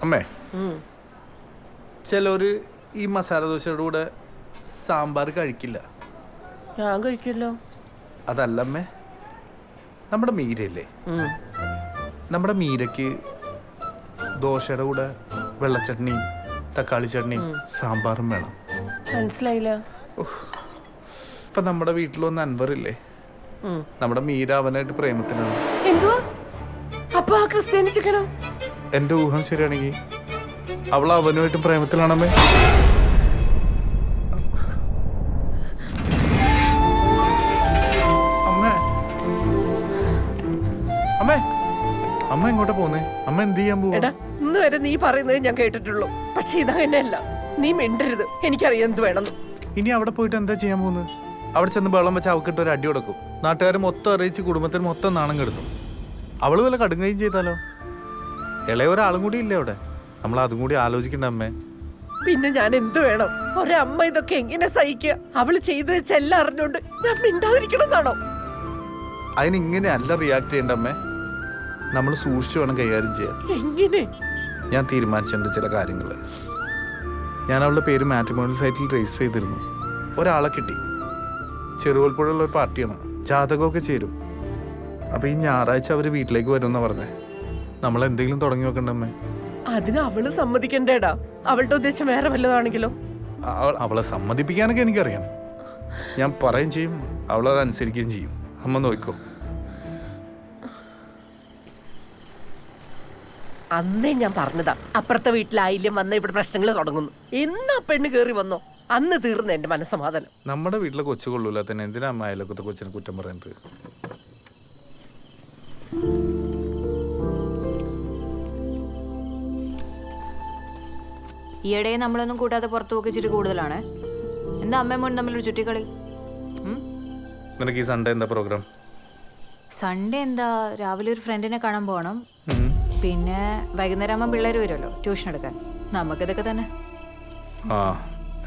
അമ്മേ, ചിലര് ഈ മസാല ദോശയുടെ കൂടെ സാമ്പാർ കഴിക്കില്ല. ഞാൻ കഴിക്കല്ലോ. അതല്ല അമ്മേ, നമ്മുടെ മീരയില്ലേ, നമ്മുടെ മീരയ്ക്ക് ദോശയുടെ കൂടെ വെള്ളച്ചട്നിയും തക്കാളി ചട്നിയും സാമ്പാറും വേണം. മനസ്സിലായില്ല. ഇപ്പൊ നമ്മുടെ വീട്ടിലൊന്ന് അൻവറില്ലേ, നമ്മുടെ മീര അവനായിട്ട് പ്രേമത്തിലാണ്. എന്തുവാ? അപ്പൊ ആ ക്രിസ്ത്യാനി ചിക്കനോ? എന്റെ ഊഹം ശരിയാണെങ്കിൽ അവൾ അവനുമായിട്ടും പ്രേമത്തിലാണമ്മേ. അമ്മേ, അമ്മേ, അമ്മ എങ്ങോട്ടാ പോന്നേ? അമ്മ എന്ത് ചെയ്യാൻ പോവാ? എടാ, ഇന്ന് വരെ നീ പറയുന്നത് ഞാൻ കേട്ടിട്ടുള്ളൂ. പക്ഷെ ഇതങ്ങനെയല്ല. നീ മിണ്ടരുത്. എനിക്കറിയാം എന്ത് വേണമെന്ന്. ഇനി അവിടെ പോയിട്ട് എന്താ ചെയ്യാൻ പോകുന്നത്? അവിടെ ചെന്ന് വെള്ളം വെച്ച് അവക്കിട്ട് ഒരു അടി കൊടുക്കും. നാട്ടുകാർ മൊത്തം അറിയിച്ച് കുടുംബത്തിന് മൊത്തം നാണം കെടുത്തും. അവള് വല്ല കടുങ്ങയും ചെയ്താലോ? ഇളയ ഒരാളും കൂടി ഇല്ലേ അവിടെ? നമ്മൾ അതും കൂടി ആലോചിക്കണ്ട അമ്മേ. പിന്നെ ഞാൻ എന്ത് വേണം? ഒരമ്മ ഇതൊക്കെ എങ്ങനെ സഹിക്കുക? അവള് ചെയ്തു വെച്ച എല്ലാം അറിഞ്ഞോണ്ട് ഞാൻ മിണ്ടാതിരിക്കണമെന്നാണോ? അതിനിങ്ങനെ അല്ല റിയാക്ട് ചെയ്യണ്ട അമ്മേ. നമ്മൾ സൂക്ഷിച്ചു വേണം കൈകാര്യം ചെയ്യാൻ. എങ്ങനെ? ഞാൻ തീരുമാനിച്ചിട്ടുണ്ട് ചില കാര്യങ്ങൾ. ഞാൻ അവളുടെ പേര് മാട്രിമോണിയൽ സൈറ്റിൽ രജിസ്റ്റർ ചെയ്തിരുന്നു. ഒരാളെ കിട്ടി. ചെറുകോൽപ്പുഴയുള്ള ഒരു പാർട്ടിയാണ്. ജാതകമൊക്കെ ചേരും. അപ്പൊ ഈ ഞായറാഴ്ച അവര് വീട്ടിലേക്ക് വരുമെന്നാ പറഞ്ഞേ. നമ്മൾ എന്തെങ്കിലും തുടങ്ങി വെക്കണ്ടമ്മേ. അതിന് അവള് സമ്മതിക്കണ്ടേടാ. അവളുടെ ഉദ്ദേശം വേറെ വല്ലതാണെങ്കിലോ? അവളെ സമ്മതിപ്പിക്കാനൊക്കെ എനിക്കറിയാം. ഞാൻ പറയുകയും ചെയ്യും, അവളതനുസരിക്കുകയും ചെയ്യും. അമ്മ നോക്കോ. അന്നേ ഞാൻ പറഞ്ഞതാ, അപ്പുറത്തെ വീട്ടിലായില്യം വന്ന ഇവിടെ പ്രശ്നങ്ങൾ തുടങ്ങുന്നു. എന്നാ പെണ്ണ് കേറി വന്നോ അന്ന് തീർന്ന എന്റെ മനസ്സമാധാനം. നമ്മുടെ വീട്ടിലെ കൊച്ചു കൊള്ളൂല തന്നെ എന്തിനാ അമ്മ അയലൊക്കത്തെ കൊച്ചിനെ കുറ്റം പറയുന്നത്? ഈയിടെ നമ്മളൊന്നും കൂട്ടാതെ പുറത്തു പോക്കി ഇച്ചിരി കൂടുതലാണ്. എന്താ അമ്മയും മോനും തമ്മിലൊരു ചുറ്റിക്കളി? നിനക്ക് ഈ സൺഡേ എന്താ പ്രോഗ്രാം? സൺഡേ എന്താ, രാവിലെ ഒരു ഫ്രണ്ടിനെ കാണാൻ പോകണം. പിന്നെ വൈകുന്നേരം ആകുമ്പോൾ പിള്ളേർ വരുമല്ലോ ട്യൂഷൻ എടുക്കാൻ. നമുക്കിതൊക്കെ തന്നെ. ആ,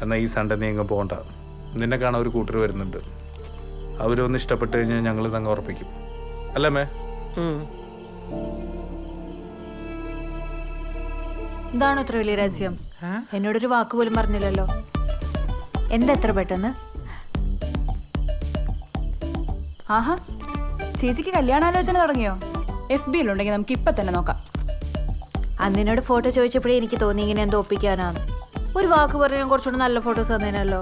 എന്നാൽ ഈ സൺഡേ നീ എങ്ങും പോകണ്ട. നിന്നെ കാണാൻ ഒരു കൂട്ടർ വരുന്നുണ്ട്. അവരൊന്ന് ഇഷ്ടപ്പെട്ട് കഴിഞ്ഞാൽ ഞങ്ങൾ തങ്ങ ഉറപ്പിക്കും. അല്ലേ മേ? എന്താണ് ഇത്ര വലിയ രഹസ്യം? എന്നോടൊരു വാക്ക് പോലും പറഞ്ഞില്ലല്ലോ. എന്താ എത്ര പെട്ടെന്ന്? ആഹാ, ചേച്ചിക്ക് കല്യാണാലോചന തുടങ്ങിയോ? FB യിലുണ്ടെങ്കിൽ നമുക്ക് ഇപ്പൊ തന്നെ നോക്കാം. അന്നിനോട് ഫോട്ടോ ചോദിച്ചപ്പോഴേ എനിക്ക് തോന്നി ഇങ്ങനെ എന്തോ ഒപ്പിക്കാനാണ്. ഒരു വാക്ക് പറയാൻ കുറച്ചുകൂടെ നല്ല ഫോട്ടോസ് തന്നേനല്ലോ.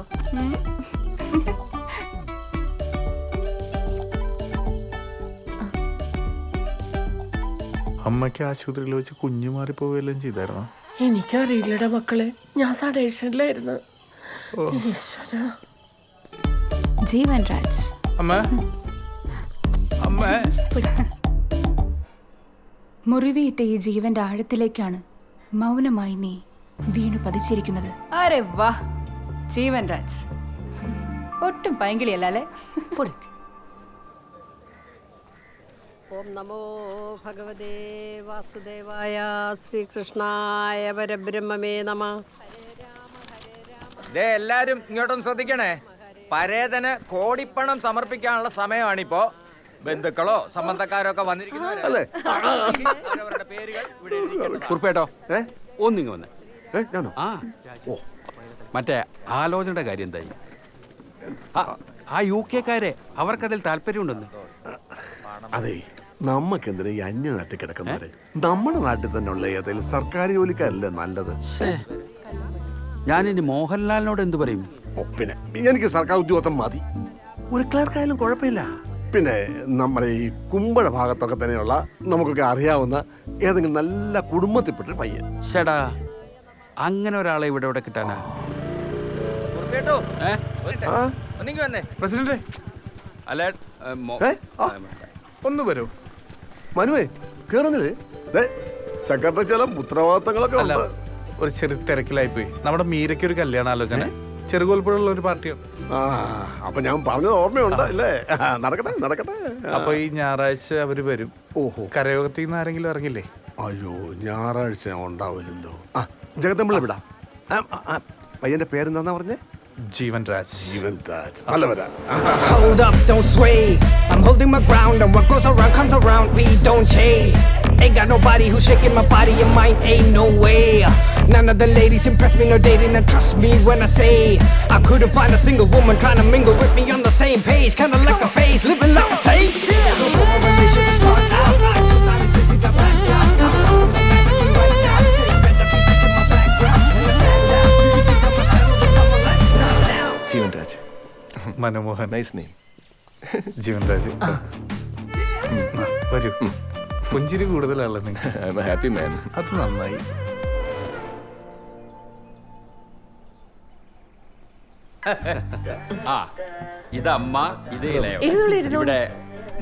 അമ്മയ്ക്ക് ആശുപത്രിയിൽ വെച്ച് കുഞ്ഞു മാറിപ്പോവുകയെല്ലാം ചെയ്തായിരുന്നോ? എനിക്കറിയില്ലടാ മക്കളെ, ഞാൻ സഡേഷനിലായിരുന്നു. ജീവൻ രാജ്. അമ്മ, അമ്മ. മുറിവേറ്റ ഈ ജീവന്റെ ആഴത്തിലേക്കാണ് മൗനമായി നീ വീണു പതിച്ചിരിക്കുന്നത്. അരെ വാ, ജീവൻ രാജ് ഒട്ടും പൈങ്കിളിയല്ലേ? ഓം നമോ ഭഗവതേ വാസുദേവായ ശ്രീകൃഷ്ണായ പരബ്രഹ്മമേ നമഃ. എല്ലാരും ഇങ്ങോട്ടൊന്ന് ശ്രദ്ധിക്കണേ. പരേതന് കോടിപ്പണം സമർപ്പിക്കാനുള്ള സമയമാണിപ്പോ. ബന്ധുക്കളോ സംബന്ധക്കാരോ ഒക്കെ വന്നിരിക്കുന്നവരല്ലേ? പേരുകൾ ഇവിടെ കുറിപ്പേട്ടോ, ഒന്നിങ്ങ് വന്നേ. ഓ, മറ്റേ ആലോചനയുടെ കാര്യം എന്തായി? ആ UK അവർക്കതിൽ താല്പര്യമുണ്ടെന്ന്. അതെ, നമ്മക്കെന്തിനാ ഈ അന്യനാട്ടിൽ കിടക്കുന്നവരെ? നമ്മുടെ നാട്ടിൽ തന്നെ ഉള്ള ഏതെങ്കിലും സർക്കാർ ജോലിക്കാരല്ലേ നല്ലത്? ഞാനിനി മോഹൻലാലിനോട് എന്ത് പറയും? പിന്നെ എനിക്ക് സർക്കാർ ഉദ്യോഗസ്ഥൻ മതി. ഒരു ക്ലർക്കായാലും കുഴപ്പമില്ല. പിന്നെ നമ്മുടെ ഈ കുമ്പഴ ഭാഗത്തൊക്കെ തന്നെയുള്ള നമുക്കൊക്കെ അറിയാവുന്ന ഏതെങ്കിലും നല്ല കുടുംബത്തിൽപ്പെട്ടൊരു പയ്യൻ. ചേടാ, അങ്ങനെ ഒരാളെ ഇവിടെ കിട്ടാനാ? പ്രസിഡന്റ് അല്ല, ഒന്ന് വരൂ. മനുവേ കേറുന്നില്ലേ? സെക്രട്ടറി ചില ഉത്തരവാദിത്തങ്ങളൊക്കെ അല്ല, ഒരു ചെറിയ തിരക്കിലായിപ്പോയി. നമ്മുടെ മീരയ്ക്ക് ഒരു കല്യാണാലോചന ചെറുകോൽപ്പുഴയുള്ള ഒരു പാർട്ടിയാണ്. അപ്പൊ ഞാൻ പറഞ്ഞത് ഓർമ്മയുണ്ട് അല്ലേ? നടക്കട്ടെ നടക്കട്ടെ. അപ്പൊ ഈ ഞായറാഴ്ച അവര് വരും. ഓഹോ, കരയോഗത്തിൽ നിന്ന് ആരെങ്കിലും ഇറങ്ങില്ലേ? അയ്യോ, ഞായറാഴ്ച ഉണ്ടാവില്ലല്ലോ. ജഗത്തമ്പിള്ള വിടാം. പയ്യന്റെ പേരെന്താ പറഞ്ഞേ? ജീവൻ രാജ്. ജീവൻ Raj, നല്ലവരാ. Hold up, don't sway. I'm holding my ground, and what goes around comes around. We don't chase. Ain't got nobody who's shaking my body and mind. Ain't no way. none of the ladies impress me, no dating, and trust me when I say I couldn't find a single woman trying to mingle with me on the same page. Kinda like a phase, living like a sage. No formal relation to start out. I just not exist in the backyard. I'm complimenting you right now. They better be checking my background. And let's stand out. Do you think I'm a settle with someone less? Not now. Jeevanraj. Manoharan. Nice name. Jeevanraj. വരൂ. പുഞ്ചിരി കൂടുതലാണല്ലോ നിങ്ങൾ. I am a happy man. അത് നന്നായി. ആ ഇതമ്മ, ഇത് ഇളയവൻ. ഇവിടെ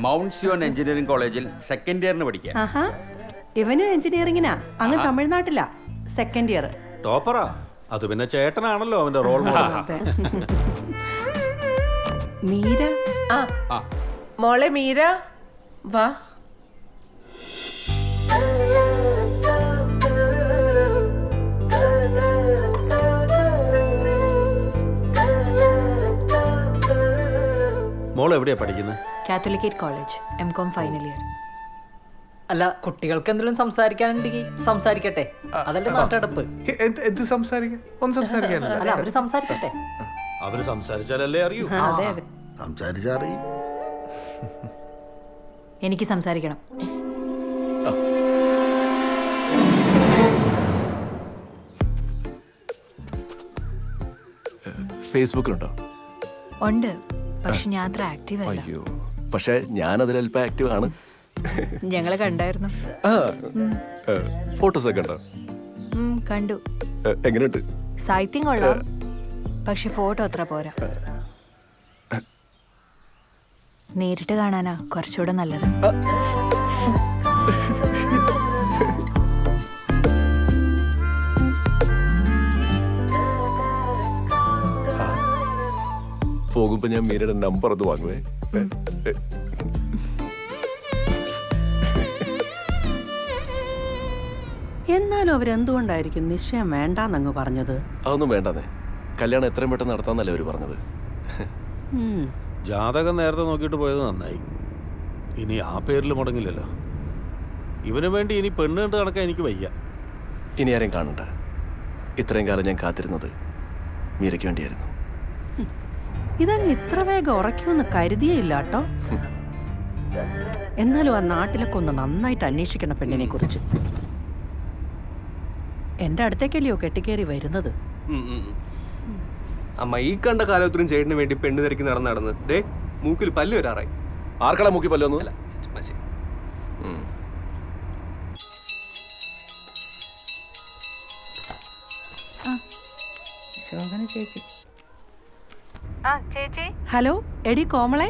മൗണ്ട് സിയോൺ എഞ്ചിനീയറിംഗ് കോളേജിൽ സെക്കൻഡ് ഇയറിന് പഠിക്കുക. ആഹാ ഇവനും എഞ്ചിനീയറിംഗിനാ, അങ്ങ് തമിഴ്നാട്ടിലാ, സെക്കൻഡ് ഇയർ. ടോപ്പറാ. അത് പിന്നെ ചേട്ടനാണല്ലോ അവന്റെ റോൾ മോഡൽ. മീര. ആ മോളെ മീര വാ. മോൾ എവിടെയാ പഠിക്കുന്നത്? Catholicate college, M.Com final year. അല്ല, കുട്ടികൾക്ക് എന്തെങ്കിലും സംസാരിക്കാനുണ്ടെങ്കിൽ സംസാരിക്കട്ടെ, അതല്ലേ നാട്ടടപ്പ്. എന്ത് സംസാരിക്കാൻ? ഒന്നും സംസാരിക്കാനില്ല. അല്ല, അവര് സംസാരിക്കട്ടെ. അവര് സംസാരിച്ചാലല്ലേ അറിയൂ. അതെ അതെ. സംസാരിച്ചറിയും. എനിക്ക് സംസാരിക്കണം. ഫേസ്ബുക്കിലുണ്ടോ? ഉണ്ട്, പക്ഷെ ഞാൻ അത്ര ആക്റ്റീവ് അല്ല. അയ്യോ, പക്ഷെ ഞാൻ അതിൽ അല്പം ആക്റ്റീവ് ആണ്. ഞങ്ങളെ കണ്ടായിരുന്നു. ഫോട്ടോസ് ഒക്കെ ഉണ്ടോ? കണ്ടു. എങ്ങനെയുണ്ട്? സാഹിത്യം കൊള്ളാം, പക്ഷെ ഫോട്ടോ അത്ര പോരാ. നേരിട്ട് കാണാനാ കുറച്ചുകൂടെ നല്ലത്. പോകുമ്പോ ഞാൻ മീരയുടെ നമ്പർ ഒന്ന് വാങ്ങുവേ. എന്നാലും അവരെന്തുകൊണ്ടായിരിക്കും നിശ്ചയം വേണ്ടാന്നങ്ങ് പറഞ്ഞത്? അതൊന്നും വേണ്ടെന്നേ, കല്യാണം എത്രയും പെട്ടെന്ന് നടത്താന്നല്ലേ അവര് പറഞ്ഞത്. ജാതകം നേരത്തെ നോക്കിയിട്ട് പോയത് നന്നായി. ഇനി ആ പേരിൽ മുടങ്ങില്ലല്ലോ. ഇവന് വേണ്ടി ഇനി പെണ്ണ് കണ്ട് നടക്കാൻ എനിക്ക് വയ്യ. ഇനി ആരെയും കാണണ്ട. ഇത്രയും കാലം ഞാൻ കാത്തിരുന്നത് മീരയ്ക്ക് വേണ്ടിയായിരുന്നു. ഇതങ്ങ് ഇത്ര വേഗം ഉറക്കുമെന്ന് കരുതിയേയില്ല കേട്ടോ. എന്നാലും ആ നാട്ടിലൊക്കെ ഒന്ന് നന്നായിട്ട് അന്വേഷിക്കണം പെണ്ണിനെ കുറിച്ച്. എന്റെ അടുത്തേക്കല്ലയോ കെട്ടിക്കേറി വരുന്നത്. അമ്മ ഈ കണ്ട കാലത്തിനും ചേട്ടന് വേണ്ടി പെണ്ണ് തിരക്കി നടന്ന് ദേ മൂക്കിൽ പല്ല് വരാറായി. ആർക്കടാ മൂക്കി പല്ല് വന്നു? ശോഭന ചേച്ചി. ഹലോ എടി കോമളെ.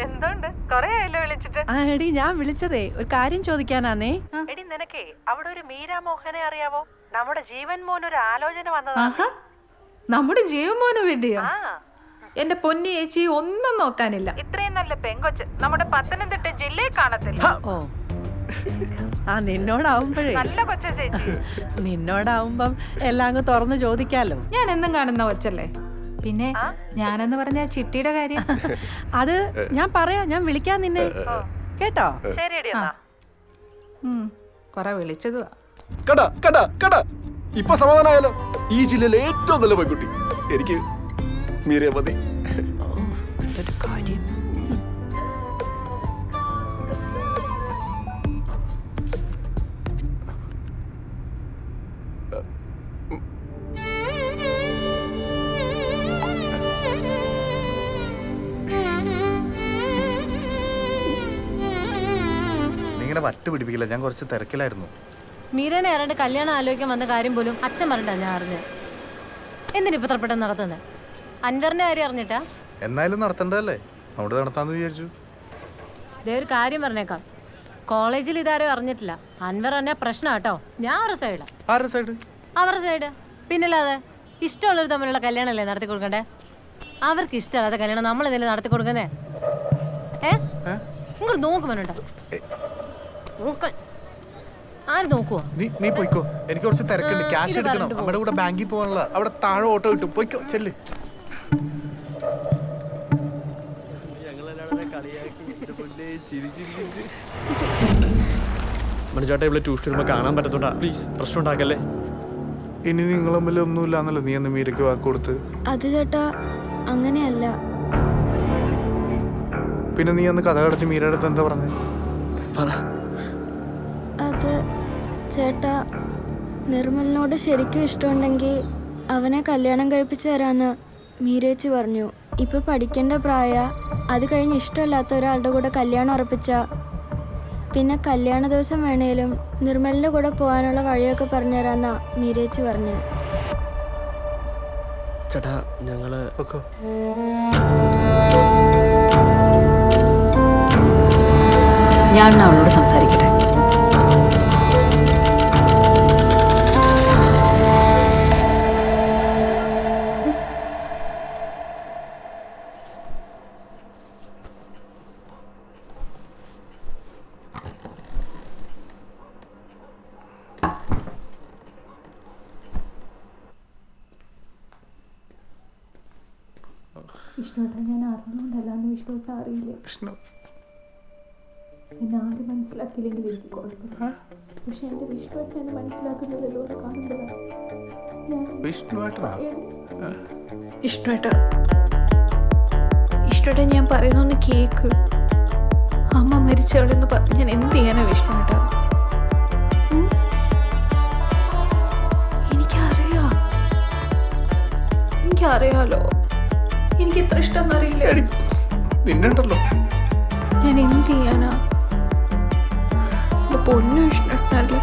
എന്തുണ്ട്? കൊറേ ആയല്ലോ വിളിച്ചിട്ട്. ആ എടി, ഞാൻ വിളിച്ചതേ ഒരു കാര്യം ചോദിക്കാനാന്നേ. എടി നിനക്കേ അവിടെ ഒരു മീരാ മോഹനെ അറിയാവോ? നമ്മുടെ ജീവൻ മോൻ ഒരു ആലോചന വന്നതാ. നമ്മുടെ ജീവമോന് വേണ്ടിയോ? എന്റെ പൊന്നി ചേച്ചി, ഒന്നും നോക്കാനില്ല. ഇത്രയും നല്ല പെങ്കൊച്ച് നമ്മുടെ പത്തനംതിട്ട ജില്ലയിൽ കാണത്തില്ല. ഓ, ആ നിന്നോടാവുമ്പോഴേ. നല്ല കൊച്ച ചേച്ചി. നിന്നോടാവുമ്പം എല്ലാം അങ്ങ് തുറന്ന് ചോദിക്കാലോ. ഞാൻ എന്നും കാണുന്ന കൊച്ചല്ലേ. പിന്നെ ഞാനെന്ന് പറഞ്ഞ ചിട്ടിയുടെ കാര്യം അത് ഞാൻ പറയാം, ഞാൻ വിളിക്കാൻ നിന്നെ കേട്ടോ. ശരിയടി എന്നാ. കൊറേ വിളിച്ചതുവാ. കടാ കടാ കടാ, ഇപ്പൊ സമാധാനമായാലോ? ഈ ജില്ലയിലെ ഏറ്റവും നല്ല പെൺകുട്ടി എനിക്ക് മീരയെ മതി. കാര്യം വട്ട് പിടിപ്പിക്കില്ല, ഞാൻ കുറച്ച് തിരക്കിലായിരുന്നു. മീരനെ ആരാണ്ട് കല്യാണം ആലോചിക്കാൻ വന്ന കാര്യം പോലും അച്ഛൻ പറഞ്ഞിട്ടാ ഞാൻ അറിഞ്ഞത്. എന്തിനിപ്പോ ഇത്ര പെട്ടെന്ന് നടത്തുന്നത്? അൻവറിന്റെ കാര്യം അറിഞ്ഞിട്ടാ? എന്നാലും നടത്തണ്ടല്ലേ, അവിടെ നടത്താന്ന് വിചാരിച്ചു. ഇതേ ഒരു കാര്യം പറഞ്ഞേക്കാം, കോളേജിൽ ഇതാരും അറിഞ്ഞിട്ടില്ല. അൻവർ തന്നെ പ്രശ്നം കേട്ടോ. ഞാൻ ഒരു സൈഡ്. ആരുടെ സൈഡ്? അവരുടെ സൈഡ്. പിന്നല്ലാതെ ഇഷ്ടമുള്ളവർ തമ്മിലുള്ള കല്യാണമല്ലേ നടത്തി കൊടുക്കണ്ടേ? അവർക്ക് ഇഷ്ടമല്ലാത്ത കല്യാണം നമ്മൾ എന്തെങ്കിലും നടത്തി കൊടുക്കുന്നേ? നിങ്ങൾ നോക്കുമോണ്ടോ? ആര് നോക്കുവോ? നീ പോയിക്കോ, എനിക്ക് കുറച്ച് തിരക്കുണ്ട്. ക്യാഷ് എടുക്കണം, നമ്മുടെ കൂടെ ബാങ്കിൽ പോകാനുള്ള. അവിടെ താഴെ ഓട്ടോ കിട്ടും, പോയിക്കോ ചെല്ല്. മനുചേട്ടാ, ഇവിടെ ട്യൂഷൻ വരുമ്പോൾ കാണാൻ പറ്റത്തോണ്ടാ. പ്ലീസ് പ്രശ്നം ഉണ്ടാക്കല്ലേ. ഇനി നിങ്ങൾ തമ്മിൽ ഒന്നുമില്ലാന്നല്ലോ നീ അന്ന് മീരയ്ക്ക് വാക്ക് കൊടുത്ത്. അത് ചേട്ടാ അങ്ങനെയല്ല. പിന്നെ നീ അന്ന് കഥ കടച്ച് മീരയുടെ അടുത്ത് എന്താ പറഞ്ഞത്? അത് ചേട്ടാ നിർമ്മലിനോട് ശരിക്കും ഇഷ്ടമുണ്ടെങ്കിൽ അവനെ കല്യാണം കഴിപ്പിച്ചു തരാമെന്ന് മീരേച്ചി പറഞ്ഞു. ഇപ്പം പഠിക്കേണ്ട പ്രായ, അത് കഴിഞ്ഞ് ഇഷ്ടമല്ലാത്ത ഒരാളുടെ കൂടെ കല്യാണം ഉറപ്പിച്ച പിന്നെ കല്യാണ ദിവസം വേണേലും നിർമ്മലിൻ്റെ കൂടെ പോകാനുള്ള വഴിയൊക്കെ പറഞ്ഞുതരാന്നാ മീരേച്ചി പറഞ്ഞു. ചേട്ടാ ഞങ്ങള് ഞാൻ അവളോട് സംസാരിക്കട്ടെ. വിഷ്ണുവേട്ടൻ ഞാൻ അറിഞ്ഞുകൊണ്ടല്ലാന്ന് വിഷ്ണുവേട്ടൻ അറിയില്ലേ? എന്നെ ആരും മനസ്സിലാക്കിയില്ലെങ്കിൽ എനിക്ക് കുഴപ്പമില്ല. പക്ഷെ എൻ്റെ വിഷ്ണുവേട്ടൻ എന്നെ മനസ്സിലാക്കുന്നില്ലല്ലോ എന്ന് കാണുമ്പോഴാണ് വിഷ്ണുവേട്ടൻ ഞാൻ പറയുന്നൊന്ന് കേക്ക്. അമ്മ മരിച്ചവളെന്ന് പറഞ്ഞ് ഞാൻ എന്ത് ചെയ്യാനാ വിഷ്ണുവേട്ടാ? എനിക്കറിയാലോ എനിക്ക് എത്ര ഇഷ്ടം അറിയില്ല. നിന്നുണ്ടല്ലോ ഞാൻ എന്ത് ചെയ്യാനാ? എന്റെ പൊന്നു വിഷ്ണുവേട്ടനല്ലേ.